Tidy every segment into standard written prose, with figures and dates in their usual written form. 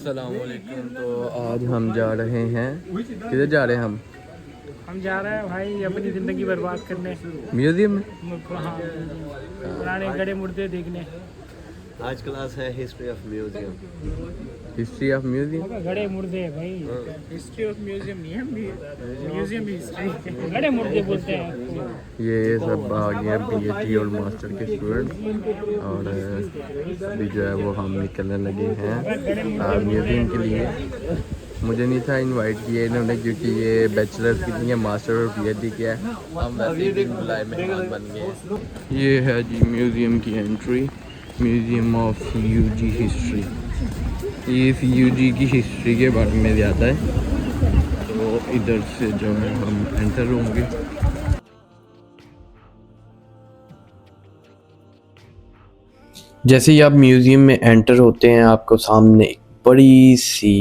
अस्सलामुअलैकुम। तो आज हम जा रहे हैं, किधर जा रहे हैं हम जा रहे हैं भाई अपनी ज़िंदगी बर्बाद करने। म्यूज़ियम में। हाँ, पुराने गड़े मुर्दे देखने। आज क्लास है history of museum. History of museum. गड़े मुर्दे भाई, हिस्ट्री ऑफ म्यूजियम नहीं है, म्यूजियम हिस्ट्री। गड़े मुर्दे बोलते हैं। ये सब आ गए पीएचडी और मास्टर के स्टूडेंट्स, और अभी जो है वो हम निकलने लगे हैं म्यूज़ियम के लिए। मुझे नहीं था इनवाइट किया इन्होंने, क्योंकि ये बैचलर्स की नहीं है, मास्टर और पीएचडी किया है। हम वैसे ही बुलाए मेहमान बन गए। ये है जी म्यूज़ियम की entry, museum of UG history. ये यूजी की हिस्ट्री के बारे में ज़्यादा है, तो इधर से जो है हम एंटर होंगे। जैसे ही आप म्यूज़ियम में एंटर होते हैं, आपको सामने एक बड़ी सी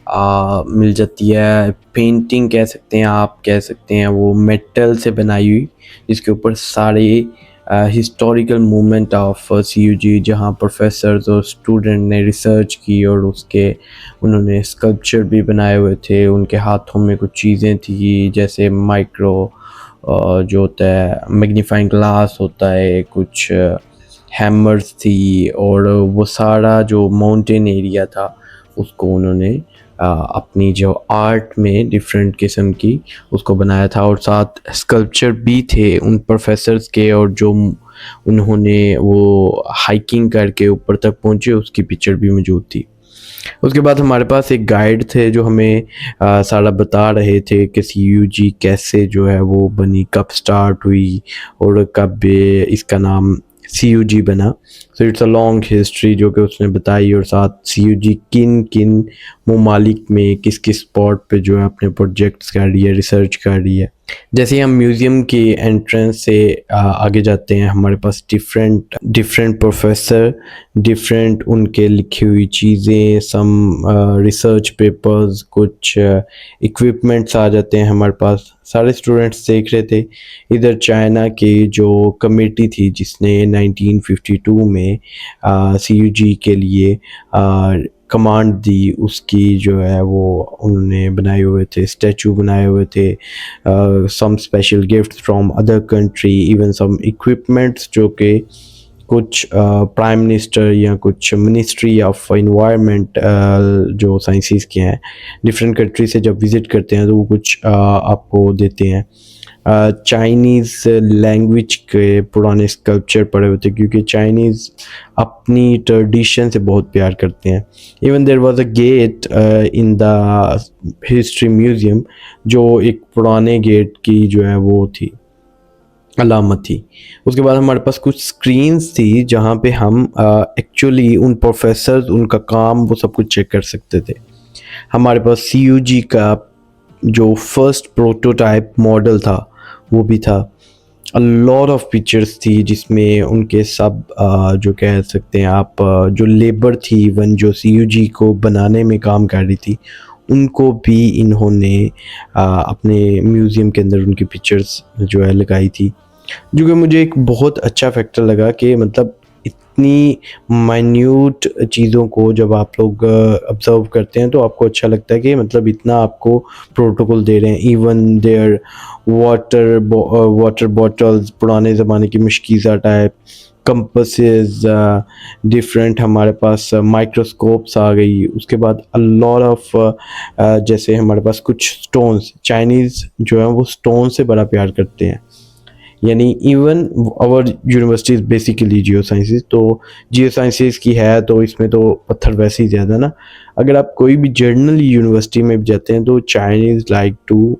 मिल जाती है पेंटिंग, कह सकते हैं, आप कह सकते हैं वो मेटल से बनाई हुई, जिसके ऊपर सारे हिस्टोरिकल मूवमेंट ऑफ सीयूजी, जहाँ प्रोफेसर्स और स्टूडेंट ने रिसर्च की और उसके उन्होंने स्कल्पचर भी बनाए हुए थे। उनके हाथों में कुछ चीज़ें थी, जैसे माइक्रो जो होता है मैग्नीफाइंग ग्लास होता है, कुछ हैमर्स थी, और वो सारा जो माउंटेन एरिया था उसको उन्होंने अपनी जो आर्ट में डिफरेंट किस्म की उसको बनाया था। और साथ स्कल्पचर भी थे उन प्रोफेसर्स के, और जो उन्होंने वो हाइकिंग करके ऊपर तक पहुँचे उसकी पिक्चर भी मौजूद थी। उसके बाद हमारे पास एक गाइड थे जो हमें सारा बता रहे थे कि सीयूजी कैसे जो है वो बनी, कब स्टार्ट हुई और कब इसका नाम सीयूजी बना। So it's a long history जो कि उसने बताई, और साथ सीयूजी किन किन ममालिक में किस किस स्पॉट पे जो है अपने प्रोजेक्ट्स कर रही है, रिसर्च कर रही है। जैसे हम म्यूज़ियम की एंट्रेंस से आगे जाते हैं, हमारे पास डिफरेंट प्रोफेसर, डिफरेंट उनके लिखी हुई चीज़ें, सम रिसर्च पेपर्स, कुछ इक्विपमेंट्स आ जाते हैं हमारे पास। सारे स्टूडेंट्स देख रहे थे। इधर चाइना की जो कमेटी थी जिसने 1952 में सीयूजी के लिए कमांड दी, उसकी जो है वो उन्होंने बनाए हुए थे, स्टैचू बनाए हुए थे, some special gifts from other country, even some equipments जो कि कुछ प्राइम मिनिस्टर या कुछ मिनिस्ट्री ऑफ इन्वायरमेंट जो साइंसेस के हैं डिफरेंट कंट्री से जब विज़िट करते हैं तो वो कुछ आपको देते हैं। चाइनीज़ लैंग्वेज के पुराने स्कल्पचर पड़े हुए थे, क्योंकि चाइनीज़ अपनी ट्रेडिशन से बहुत प्यार करते हैं। Even there was a gate in the history museum, जो एक पुराने गेट की जो है वो थी, अलामत थी। उसके बाद हमारे पास कुछ स्क्रीन्स थी जहाँ पे हम एक्चुअली उन प्रोफेसर्स, उनका काम, वो सब कुछ चेक कर सकते थे। हमारे पास सीयूजी का जो फर्स्ट प्रोटोटाइप मॉडल था वो भी था। अ लॉट ऑफ पिक्चर्स थी जिसमें उनके सब जो कह सकते हैं आप जो लेबर थी, इवन जो सीयूजी को बनाने में काम कर रही थी, उनको भी इन्होंने अपने म्यूज़ियम के अंदर उनकी पिक्चर्स जो है लगाई थी, जो कि मुझे एक बहुत अच्छा फैक्टर लगा कि मतलब इतनी माइन्यूट चीज़ों को जब आप लोग ऑब्ज़र्व करते हैं तो आपको अच्छा लगता है कि मतलब इतना आपको प्रोटोकॉल दे रहे हैं। इवन देयर वाटर बॉटल्स, पुराने ज़माने की मशकीज़ा टाइप, कंपसेस, डिफरेंट हमारे पास माइक्रोस्कोप्स आ गई। उसके बाद अ लॉट ऑफ जैसे हमारे पास कुछ स्टोन्स, चाइनीज़ जो है वो स्टोन से बड़ा प्यार करते हैं। यानी even our universities basically geosciences, तो जियो साइंसेस की है तो इसमें तो पत्थर वैसे ही ज़्यादा ना। अगर आप कोई भी जर्नल यूनिवर्सिटी में भी जाते हैं तो Chinese like to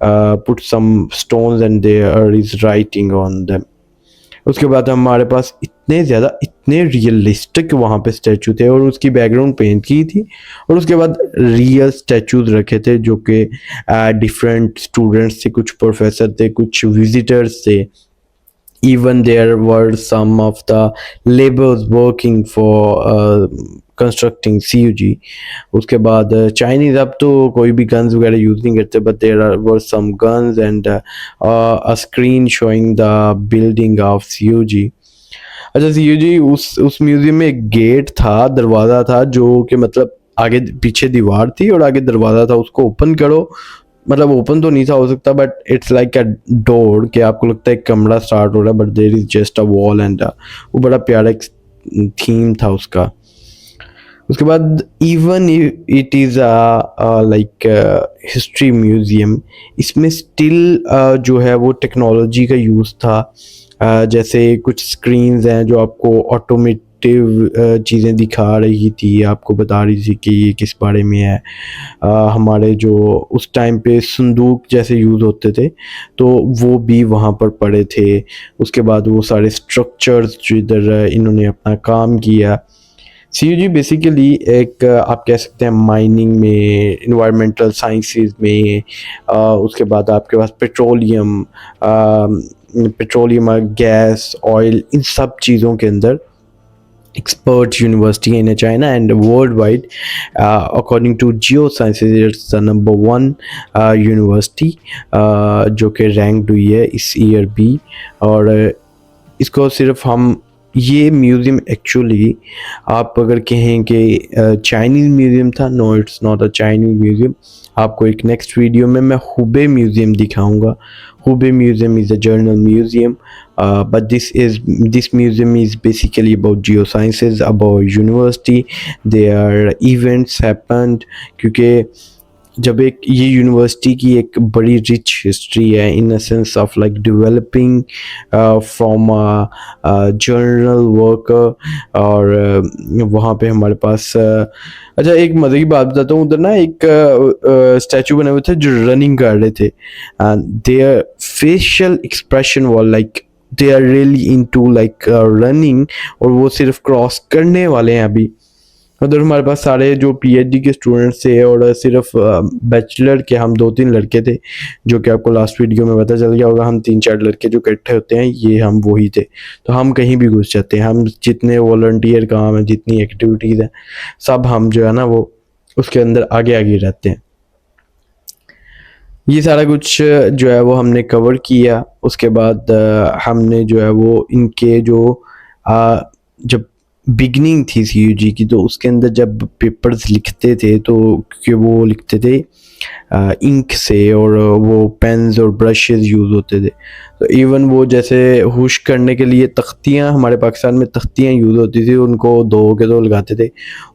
put some stones and there is writing on them. उसके बाद हमारे पास इतने रियलिस्टिक वहाँ पे स्टैचू थे, और उसकी बैकग्राउंड पेंट की थी, और उसके बाद रियल स्टैचूज रखे थे जो कि डिफरेंट स्टूडेंट्स थे, कुछ प्रोफेसर थे, कुछ विजिटर्स थे। Even there were some of the laborers working for constructing CUG। उसके बाद चाइनीज़ अब तो कोई भी गन्स वगैरह यूज़ नहीं करते, but there were some guns and a screen showing the building of CUG। अच्छा, CUG उस म्यूज़ियम में एक गेट था, दरवाज़ा था, जो कि मतलब आगे पीछे दीवार थी और आगे दरवाज़ा था, उसको ओपन करो, मतलब ओपन तो नहीं था हो सकता, but it's like a door कि आपको लगता है एक कमरा स्टार्ट हो रहा है, but there is just a wall and वो बड़ा प्यारा एक थीम था उसका। उसके बाद even it is like history museum, इसमें स्टिल जो है वो टेक्नोलॉजी का यूज़ था। जैसे कुछ स्क्रीन्स हैं जो आपको ऑटोमेटिव चीज़ें दिखा रही थी, आपको बता रही थी कि ये किस बारे में है। हमारे जो उस टाइम पे संदूक जैसे यूज़ होते थे, तो वो भी वहाँ पर पड़े थे। उसके बाद वो सारे स्ट्रक्चर्स जो इधर इन्होंने अपना काम किया। सीयूजी बेसिकली एक आप कह सकते हैं माइनिंग में, इन्वायरमेंटल साइंसेस में, उसके बाद आपके पास पेट्रोलियम, गैस, ऑयल, इन सब चीज़ों के अंदर expert university in China and worldwide. According to Geosciences, it's the number one university जो कि रैंक्ड हुई है इस ईयर भी। और इसको सिर्फ हम ये म्यूज़ियम एक्चुअली आप अगर कहें कि चाइनीज़ म्यूज़ियम था, no it's not a Chinese museum. आपको एक नेक्स्ट वीडियो में मैं हुबे म्यूज़ियम दिखाऊंगा। Hubei museum is a general museum, but this museum is basically about geosciences, about university. There events happened क्योंकि जब एक ये यूनिवर्सिटी की एक बड़ी रिच हिस्ट्री है in a sense of like developing from journal worker. और वहाँ पे हमारे पास अच्छा एक मज़े की बात बताता हूँ, उधर ना एक स्टैचू बने हुए थे जो रनिंग कर रहे थे, and their facial expression was like they are really into like running, और वो सिर्फ क्रॉस करने वाले हैं अभी। उधर हमारे पास सारे जो पीएचडी के स्टूडेंट्स थे और सिर्फ बैचलर के हम 2-3 लड़के थे, जो कि आपको लास्ट वीडियो में पता चल गया होगा। हम 3-4 लड़के जो इकट्ठे होते हैं ये हम वही थे। तो हम कहीं भी घुस जाते हैं, हम जितने वॉलंटियर काम है, जितनी एक्टिविटीज़ हैं, सब हम जो है ना वो उसके अंदर आगे आगे रहते हैं। ये सारा कुछ जो है वो हमने कवर किया। उसके बाद हमने जो है वो इनके जो जब बिगनिंग थी सीयूजी की, तो उसके अंदर जब पेपर्स लिखते थे तो क्योंकि वो लिखते थे इंक से, और वो पेन्स और ब्रशेस यूज़ होते थे। तो इवन वो जैसे हुश करने के लिए तख्तियाँ, हमारे पाकिस्तान में तख्तियाँ यूज़ होती थी, उनको धो के तो लगाते थे,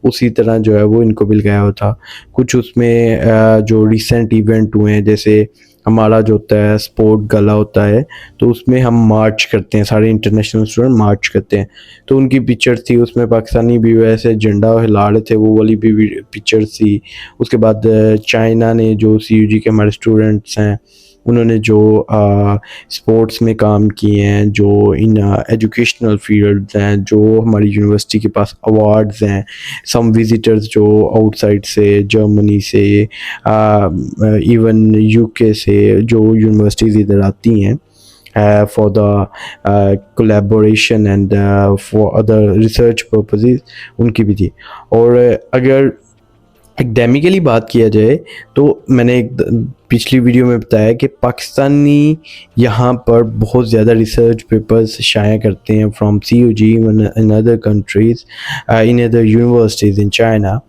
उसी तरह जो है वो इनको भी लगाया हुआ था। कुछ उसमें जो रिसेंट इवेंट हुए हैं, जैसे हमारा जो होता है स्पोर्ट गला होता है, तो उसमें हम मार्च करते हैं, सारे इंटरनेशनल स्टूडेंट मार्च करते हैं, तो उनकी पिक्चर थी उसमें, पाकिस्तानी भी वैसे झंडा हिला रहे थे, वो वाली भी पिक्चर थी। उसके बाद चाइना ने जो सीयूजी के हमारे स्टूडेंट्स हैं उन्होंने जो स्पोर्ट्स में काम किए हैं, जो इन एजुकेशनल फील्ड्स हैं, जो हमारी यूनिवर्सिटी के पास अवार्ड्स हैं, सम विजिटर्स जो आउटसाइड से, जर्मनी से, इवन यूके से जो यूनिवर्सिटीज़ इधर आती हैं for the collaboration and for other research purposes, उनकी भी थी। और अगर एकेडमिकली बात किया जाए तो मैंने एक पिछली वीडियो में बताया कि पाकिस्तानी यहाँ पर बहुत ज़्यादा रिसर्च पेपर्स शाया करते हैं from CUG in other countries, in other universities in China.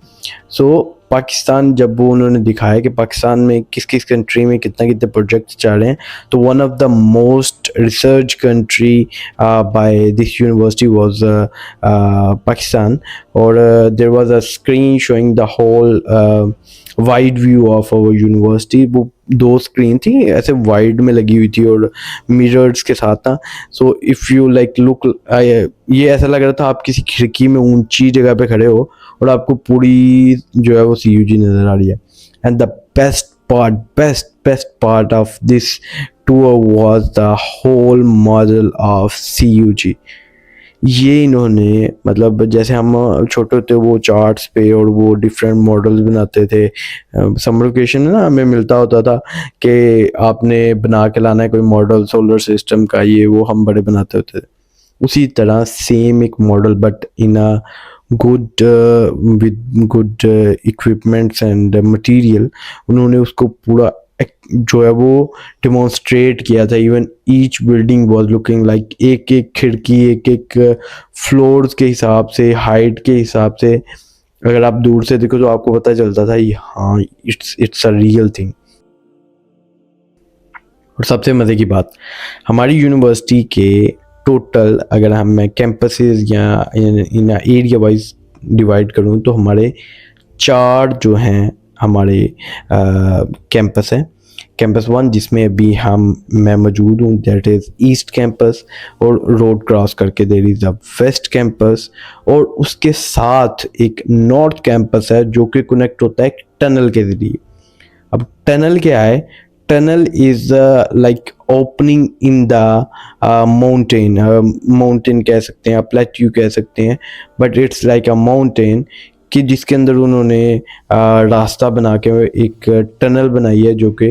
So Pakistan जब वो उन्होंने दिखाया कि पाकिस्तान में किस किस कंट्री में कितना कितने प्रोजेक्ट्स चल रहे हैं, तो one of the most research country by this university was Pakistan. और there was a screen showing the whole wide view of our university. वो 2 स्क्रीन थी ऐसे वाइड में लगी हुई थी और मिरर्स के साथ ना। So if you like look, ये ऐसा लग रहा था आप किसी खिड़की में ऊंची जगह पे खड़े हो और आपको पूरी जो है वो CUG नज़र आ रही है। And the best part of this tour was the whole model of CUG। ये इन्होंने मतलब जैसे हम छोटे होते वो चार्ट्स पे और वो डिफरेंट मॉडल्स बनाते थे, समर वेकेशन में ना हमें मिलता होता था कि आपने बना के लाना है कोई मॉडल सोलर सिस्टम का, ये वो हम बड़े बनाते होते थे। उसी तरह सेम एक model but in a good with good equipments and material, उन्होंने उसको पूरा जो है वो डिमॉन्स्ट्रेट किया था। Even each building was looking like, एक एक खिड़की, एक एक फ्लोर्स के हिसाब से, हाइट के हिसाब से अगर आप दूर से देखो तो आपको पता चलता था ये, हाँ, इट्स अ रियल थिंग। और सबसे मज़े की बात, हमारी यूनिवर्सिटी के टोटल अगर हम मैं कैंपसेस या इन एरिया वाइज डिवाइड करूँ तो हमारे 4 जो हैं हमारे कैंपस हैं। कैंपस 1 जिसमें अभी मैं मौजूद हूँ, दैट इज़ ईस्ट कैंपस, और रोड क्रॉस करके there is a west campus, और उसके साथ एक नॉर्थ कैंपस है जो कि कनेक्ट होता है एक टनल के ज़रिए। अब टनल क्या है? Tunnel is like opening in the mountain, mountain कह सकते हैं आप, प्लेट्यू कह सकते हैं, but it's like a mountain कि जिसके अंदर उन्होंने रास्ता बना के एक टनल बनाई है जो कि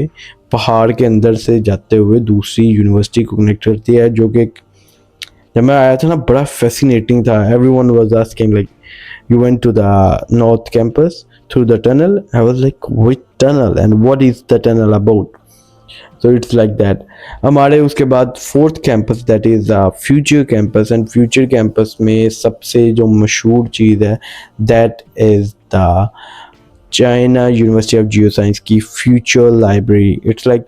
पहाड़ के अंदर से जाते हुए दूसरी यूनिवर्सिटी को कनेक्ट करती है। जो कि जब मैं आया था ना, बड़ा फैसिनेटिंग था। Everyone was asking like, you went to the north campus through the tunnel? I was like, which tunnel and what is the tunnel about? So it's like that. हमारे उसके बाद fourth campus that is future campus, and future campus में सबसे जो मशहूर चीज़ है that is the China University of Geo Science की future library. It's like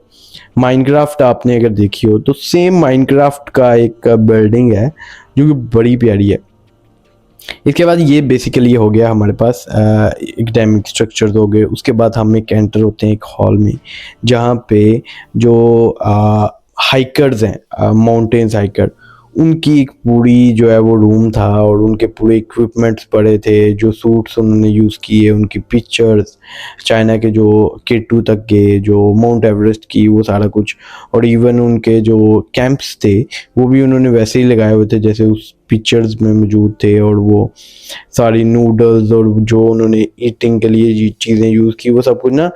Minecraft आपने अगर देखी हो तो सेम माइनक्राफ्ट का एक बिल्डिंग है जो कि बड़ी प्यारी है। इसके बाद ये बेसिकली हो गया हमारे पास एकेडमिक स्ट्रक्चर हो गए। उसके बाद हम एक एंटर होते हैं एक हॉल में जहाँ पे जो हाइकर्स हैं, माउंटेन्स हाइकर, उनकी एक पूरी जो है वो रूम था, और उनके पूरे इक्विपमेंट्स पड़े थे, जो सूट्स उन्होंने यूज़ किए, उनकी पिक्चर्स, चाइना के जो K2 तक के, जो माउंट एवरेस्ट की, वो सारा कुछ। और इवन उनके जो कैंप्स थे वो भी उन्होंने वैसे ही लगाए हुए थे जैसे उस पिक्चर्स में मौजूद थे। और वो सारी नूडल्स और जो उन्होंने ईटिंग के लिए चीज़ें यूज़ की वो सब कुछ ना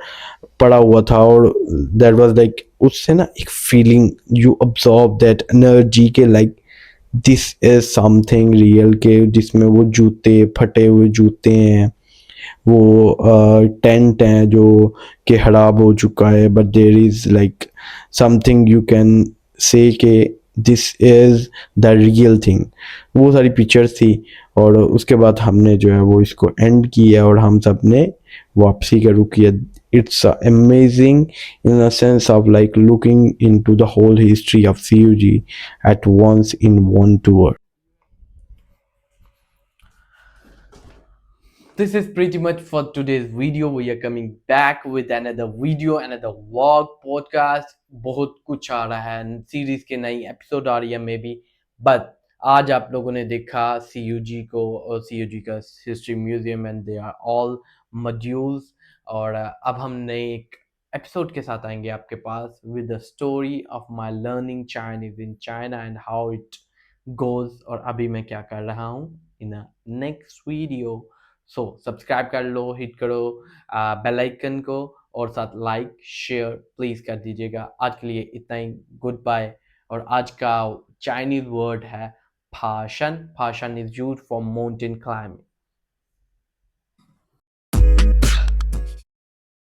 पड़ा हुआ था। और दैट वाज लाइक, उससे ना एक feeling you absorb that energy के like this is something real, के जिसमें वो जूते, फटे हुए जूते हैं, वो टेंट है जो कि खराब हो चुका है, but there is like something you can say के this is the real thing. वो सारी पिक्चर्स थी। और उसके बाद हमने जो है वो इसको एंड किया और हम सब ने वापसी का रुख किया। It's amazing in a sense of like looking into the whole history of CUG at once in one tour. This is pretty much for today's video. We are coming back with another video, another vlog podcast. बहुत कुछ आ रहा है, series के नई episode आ रही है may be, but आज आप लोगों ने देखा CUG को और CUG का history museum, and they are all modules. और अब हम नए एक एपिसोड के साथ आएंगे आपके पास with the story of my learning Chinese in China and how it goes, और अभी मैं क्या कर रहा हूँ in a next video. So subscribe कर लो, हिट करो बेल आइकन को, और साथ लाइक शेयर प्लीज़ कर दीजिएगा। आज के लिए इतना ही, गुड बाय। और आज का चाइनीज वर्ड है फाशन। फाशन is used for mountain climbing.